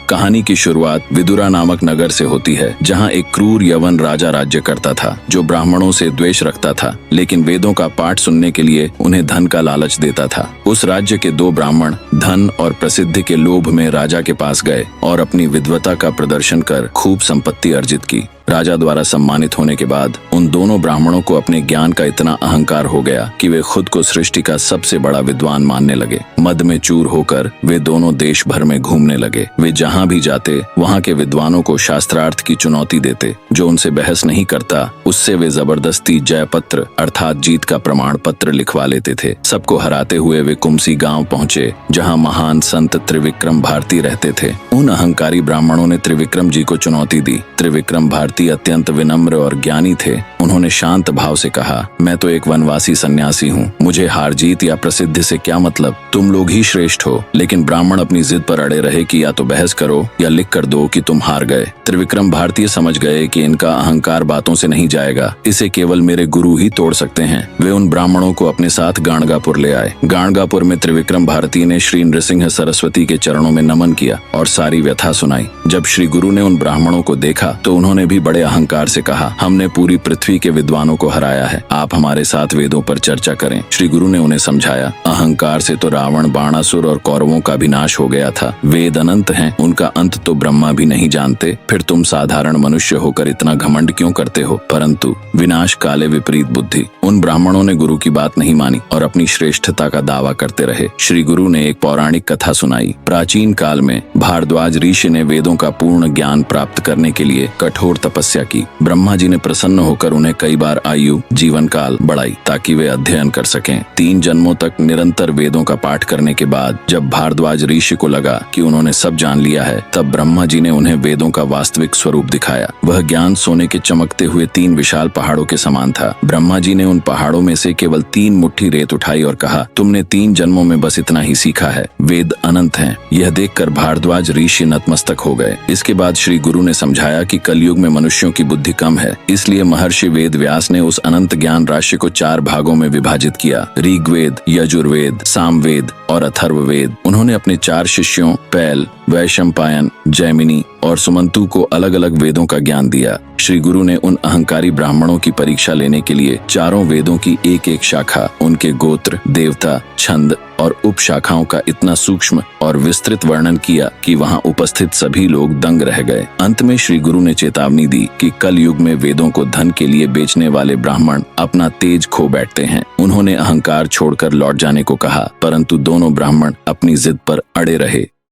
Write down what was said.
कहानी की शुरुआत विदुरा नामक नगर से होती है, जहाँ एक क्रूर यवन राजा राज्य करता था, जो ब्राह्मणों से द्वेष रखता था, लेकिन वेदों का पाठ सुनने के लिए उन्हें धन का लालच देता था। उस राज्य के दो ब्राह्मण धन और प्रसिद्धि के लोभ में राजा के पास गए और अपनी विद्वता का प्रदर्शन कर खूब संपत्ति अर्जित की। राजा द्वारा सम्मानित होने के बाद उन दोनों ब्राह्मणों को अपने ज्ञान का इतना अहंकार हो गया कि वे खुद को सृष्टि का सबसे बड़ा विद्वान मानने लगे। मद में चूर होकर वे दोनों देश भर में घूमने लगे। वे जहाँ भी जाते वहाँ के विद्वानों को शास्त्रार्थ की चुनौती देते। जो उनसे बहस नहीं करता उससे वे जबरदस्ती जय पत्र अर्थात जीत का प्रमाण पत्र लिखवा लेते थे। सबको हराते हुए वे कुमसी गांव पहुँचे, जहाँ महान संत त्रिविक्रम भारती रहते थे। उन अहंकारी ब्राह्मणों ने त्रिविक्रम जी को चुनौती दी। त्रिविक्रम भारती अत्यंत विनम्र और ज्ञानी थे। उन्होंने शांत भाव से कहा, मैं तो एक वनवासी सन्यासी हूँ, मुझे हार जीत या प्रसिद्धि से क्या मतलब, तुम लोग ही श्रेष्ठ हो। लेकिन ब्राह्मण अपनी जिद पर अड़े रहे कि या तो बहस करो या लिख कर दो कि तुम हार गए। त्रिविक्रम भारतीय समझ गए कि इनका अहंकार बातों से नहीं जाएगा, इसे केवल मेरे गुरु ही तोड़ सकते हैं। वे उन ब्राह्मणों को अपने साथ गाणगापुर ले आए। गाणगापुर में त्रिविक्रम भारती ने श्री नृसिंह सरस्वती के चरणों में नमन किया और सारी व्यथा सुनाई। जब श्री गुरु ने उन ब्राह्मणों को देखा तो उन्होंने भी बड़े अहंकार से कहा, हमने पूरी पृथ्वी के विद्वानों को हराया है, आप हमारे साथ वेदों पर चर्चा करें। श्री गुरु ने उन्हें समझाया, अहंकार से तो रावण, बाणासुर और कौरवों का भी नाश हो गया था। वेद अनंत हैं, उनका अंत तो ब्रह्मा भी नहीं जानते। फिर तुम साधारण मनुष्य होकर इतना घमंड क्यों करते हो? परंतु विनाश काले विपरीत बुद्धि। उन ब्राह्मणों ने गुरु की बात नहीं मानी और अपनी श्रेष्ठता का दावा करते रहे। श्री गुरु ने एक पौराणिक कथा सुनाई। प्राचीन काल में भारद्वाज ऋषि ने वेदों का पूर्ण ज्ञान प्राप्त करने के लिए कठोर तपस्या की। ब्रह्मा जी ने प्रसन्न होकर उन्हें कई बार आयु जीवन काल बढ़ाई ताकि वे अध्ययन कर सकें। 3 जन्मों तक निरंतर वेदों का पाठ करने के बाद जब भारद्वाज ऋषि को लगा कि उन्होंने सब जान लिया है, तब ब्रह्मा जी ने उन्हें वेदों का वास्तविक स्वरूप दिखाया। वह ज्ञान सोने के चमकते हुए 3 विशाल पहाड़ों के समान था। ब्रह्मा जी ने उन पहाड़ों में से केवल 3 मुट्ठी रेत उठाई और कहा, तुमने 3 जन्मों में बस इतना ही सीखा है, वेद अनंत हैं। यह देखकर भारद्वाज ऋषि नतमस्तक हो गए। इसके बाद श्री गुरु ने समझाया कि कलयुग में मनुष्यों की बुद्धि कम है, इसलिए महर्षि वेद व्यास ने उस अनंत ज्ञान राशि को 4 भागों में विभाजित किया, ऋग्वेद, यजुर्वेद, सामवेद और अथर्ववेद। उन्होंने अपने 4 शिष्यों पैल, वैशंपायन, जैमिनी और सुमंतु को अलग अलग वेदों का ज्ञान दिया। श्री गुरु ने उन अहंकारी ब्राह्मणों की परीक्षा लेने के लिए चारों वेदों की एक एक शाखा, उनके गोत्र, देवता, छंद और उपशाखाओं का इतना सूक्ष्म और विस्तृत वर्णन किया कि वहां उपस्थित सभी लोग दंग रह गए। अंत में श्री गुरु ने चेतावनी दी कि कल युग में वेदों को धन के लिए बेचने वाले ब्राह्मण अपना तेज खो बैठते हैं। उन्होंने अहंकार छोड़कर लौट जाने को कहा, परंतु दोनों ब्राह्मण अपनी जिद पर अड़े रहे।